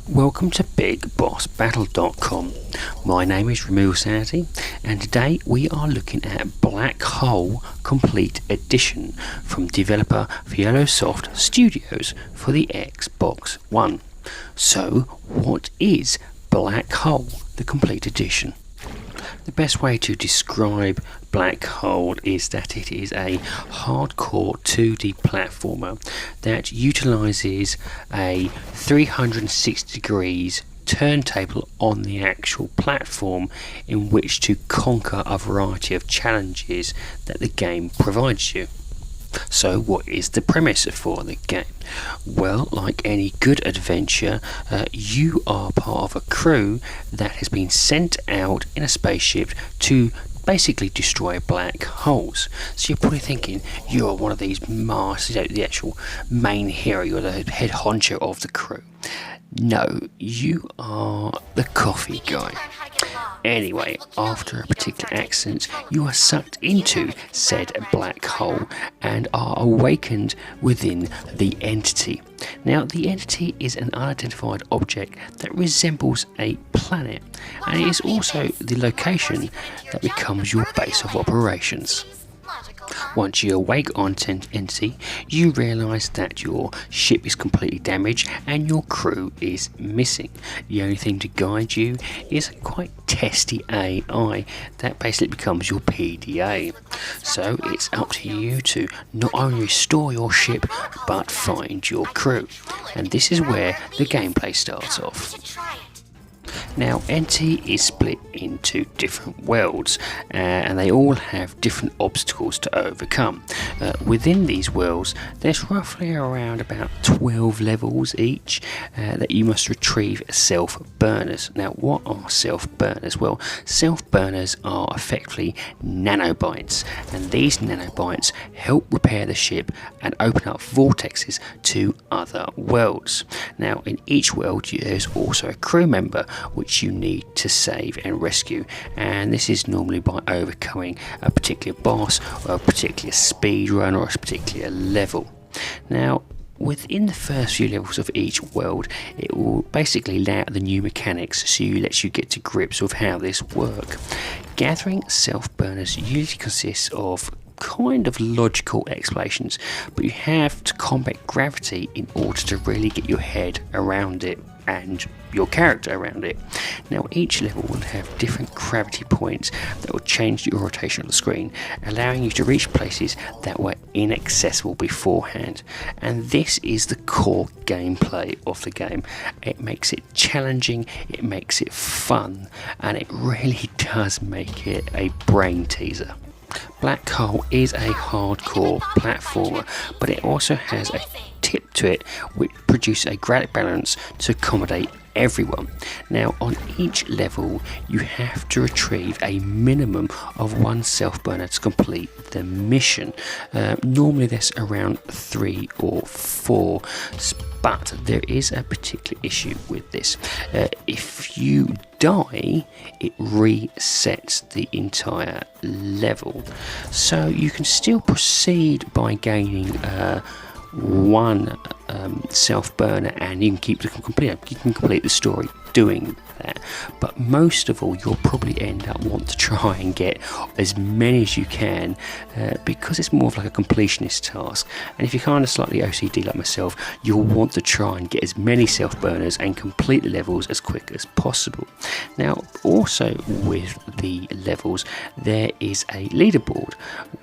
Welcome to BigBossBattle.com. My name is Ramil Sanity, and today we are looking at Blackhole Complete Edition from developer Fiolasoft Studios for the Xbox One. So, what is Blackhole, the Complete Edition? The best way to describe Blackhole is that it is a hardcore 2D platformer that utilises a 360 degrees turntable on the actual platform in which to conquer a variety of challenges that the game provides you. So what is the premise for the game? Well, like any good adventure, you are part of a crew that has been sent out in a spaceship to basically destroy black holes. So you're probably thinking you're one of these masters, the actual main hero, you're the head honcho of the crew. No, you are the coffee guy. Anyway, after a particular accident, you are sucked into said black hole and are awakened within the entity. Now, the entity is an unidentified object that resembles a planet, and it is also the location that becomes your base of operations. Once you awake on entity, you realise that your ship is completely damaged and your crew is missing. The only thing to guide you is a quite testy AI that basically becomes your PDA. So it's up to you to not only restore your ship but find your crew. And this is where the gameplay starts off. Now, Entity is split into different worlds and they all have different obstacles to overcome. Within these worlds, there's roughly around about 12 levels each that you must retrieve self-burners. Now, what are self-burners? Well, self-burners are effectively nanobites, and these nanobites help repair the ship and open up vortexes to other worlds. Now, in each world, there's also a crew member which you need to save and rescue, and this is normally by overcoming a particular boss or a particular speed run or a particular level. Now, within the first few levels of each world, it will basically lay out the new mechanics, so it lets you get to grips with how this works. Gathering self-burners usually consists of kind of logical explanations, but you have to combat gravity in order to really get your head around it and your character around it. Now, each level will have different gravity points that will change the rotation of the screen, allowing you to reach places that were inaccessible beforehand. And this is the core gameplay of the game. It makes it challenging, it makes it fun, and it really does make it a brain teaser. Blackhole is a hardcore platformer, but it also has a tip to it which produces a great balance to accommodate everyone. Now, on each level you have to retrieve a minimum of one self-burner to complete the mission. Normally there's around 3 or 4, but there is a particular issue with this. If you die, it resets the entire level, so you can still proceed by gaining one self-burner, and you can complete the story doing that. But most of all, you'll probably end up wanting to try and get as many as you can because it's more of like a completionist task. And if you're kind of slightly OCD like myself, you'll want to try and get as many self-burners and complete the levels as quick as possible. Now, also with the levels, there is a leaderboard.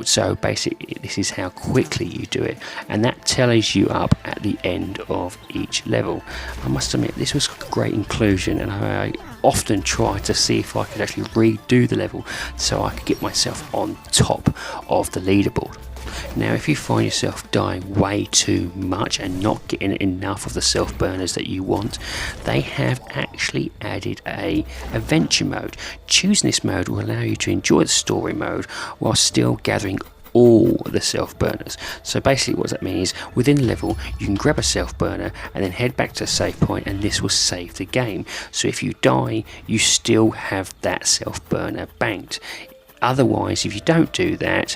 So basically, this is how quickly you do it, and that tallies you up at the end of each level. I must admit, this was a great inclusion, and I often try to see if I could actually redo the level so I could get myself on top of the leaderboard. Now, if you find yourself dying way too much and not getting enough of the self-burners that you want, they have actually added a adventure mode. Choosing this mode will allow you to enjoy the story mode while still gathering all the self-burners. So basically what that means is within the level you can grab a self-burner and then head back to a save point, and this will save the game. So if you die, you still have that self-burner banked. Otherwise, if you don't do that,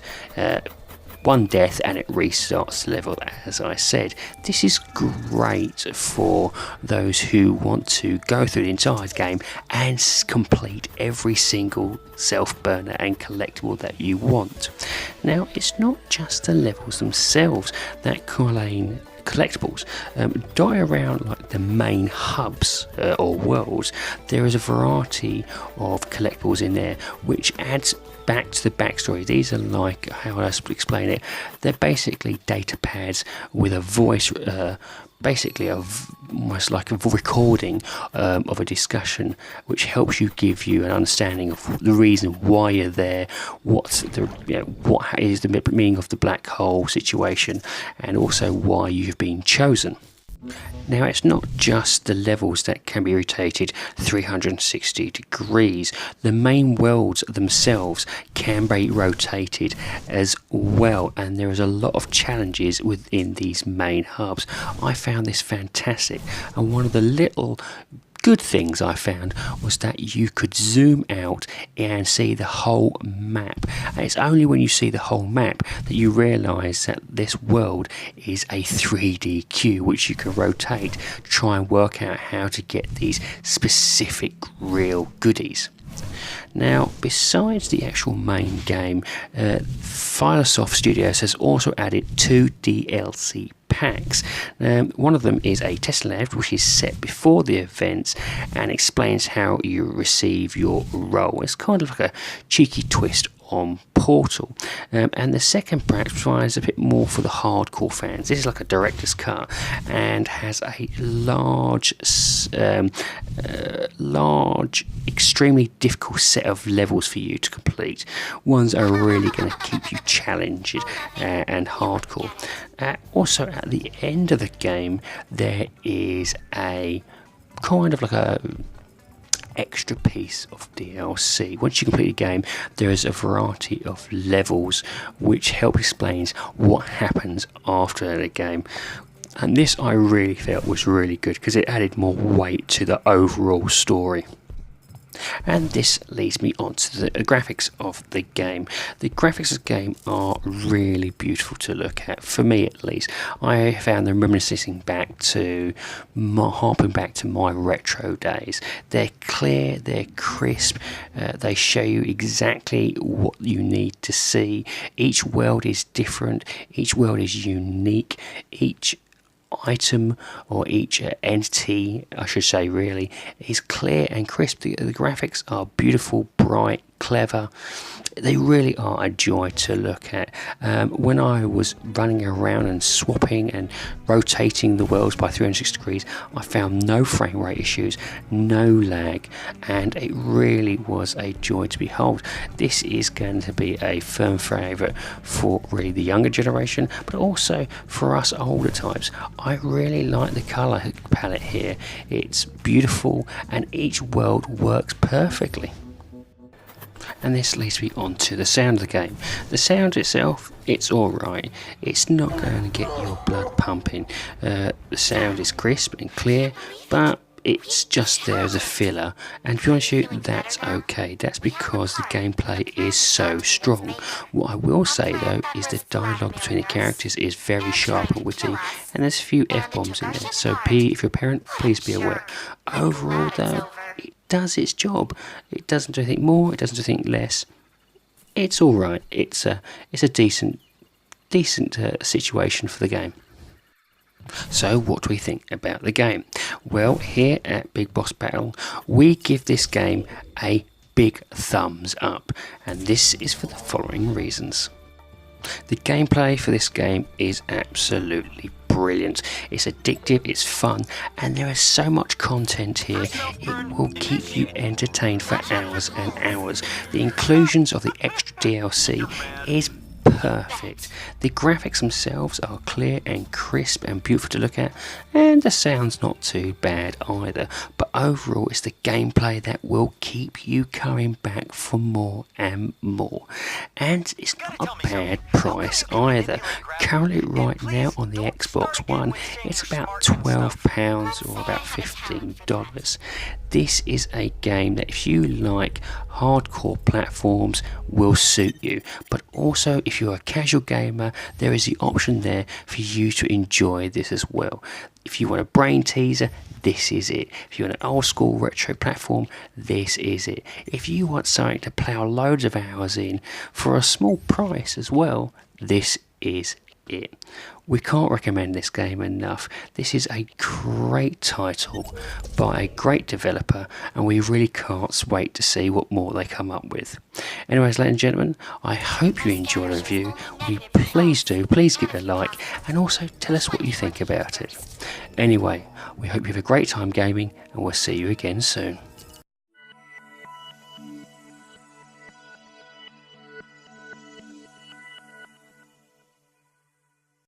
one death and it restarts the level, as I said. This is great for those who want to go through the entire game and complete every single self-burner and collectible that you want. Now, it's not just the levels themselves that contain collectibles. Die around like the main hubs or worlds. There is a variety of collectibles in there which adds back to the backstory. These are like, how I explain it, they're basically data pads with a voice, basically almost like a recording of a discussion, which helps you give you an understanding of the reason why you're there, what is the meaning of the black hole situation, and also why you've been chosen. Now, it's not just the levels that can be rotated 360 degrees. The main worlds themselves can be rotated as well, and there is a lot of challenges within these main hubs. I found this fantastic, and one of the little good things I found was that you could zoom out and see the whole map, and it's only when you see the whole map that you realise that this world is a 3D cube which you can rotate to try and work out how to get these specific real goodies. Now, besides the actual main game, Fiolasoft Studio has also added 2 DLC packs. One of them is a test lab which is set before the events and explains how you receive your role. It's kind of like a cheeky twist on Portal, and the second pack provides a bit more for the hardcore fans. This is like a director's cut and has a large, extremely difficult set of levels for you to complete. Ones are really going to keep you challenged and hardcore. Also, at the end of the game, there is a kind of like a extra piece of DLC. Once you complete the game, there is a variety of levels which help explain what happens after the game. And this I really felt was really good because it added more weight to the overall story. And this leads me on to the graphics of the game. The graphics of the game are really beautiful to look at, for me at least. I found them reminiscing back to harping back to my retro days. They're clear, they're crisp, they show you exactly what you need to see. Each world is different, each world is unique, each item or each entity, I should say, really is clear and crisp. The graphics are beautiful, bright, clever. They really are a joy to look at. When I was running around and swapping and rotating the worlds by 360 degrees, I found no frame rate issues, no lag, and it really was a joy to behold. This is going to be a firm favourite for really the younger generation, but also for us older types. I really like the colour palette here. It's beautiful and each world works perfectly. And this leads me on to the sound of the game. The sound itself, it's alright. It's not going to get your blood pumping. The sound is crisp and clear, but it's just there as a filler, and to be honest with you, that's okay. That's because the gameplay is so strong. What I will say though is the dialogue between the characters is very sharp and witty, and there's a few F-bombs in there, so if you're a parent, please be aware. Overall though, it does its job. It doesn't do anything more, it doesn't do anything less. It's alright. It's a decent situation for the game. So what do we think about the game? Well, here at Big Boss Battle, we give this game a big thumbs up, and this is for the following reasons. The gameplay for this game is absolutely brilliant. It's addictive, it's fun, and there is so much content here, it will keep you entertained for hours and hours. The inclusions of the extra DLC is perfect. The graphics themselves are clear and crisp and beautiful to look at, and the sound's not too bad either, but overall it's the gameplay that will keep you coming back for more and more. And it's not a bad price either. Currently right now on the Xbox One, it's about £12 or about $15. This is a game that, if you like hardcore platforms, will suit you, but also if you're you're a casual gamer, there is the option there for you to enjoy this as well. If you want a brain teaser, this is it. If you want an old school retro platform, this is it. If you want something to plough loads of hours in for a small price as well, this is it. We can't recommend this game enough. This is a great title by a great developer, and we really can't wait to see what more they come up with. Anyways, ladies and gentlemen, I hope you enjoy the review. Please give it a like, and also tell us what you think about it. Anyway, we hope you have a great time gaming, and we'll see you again soon.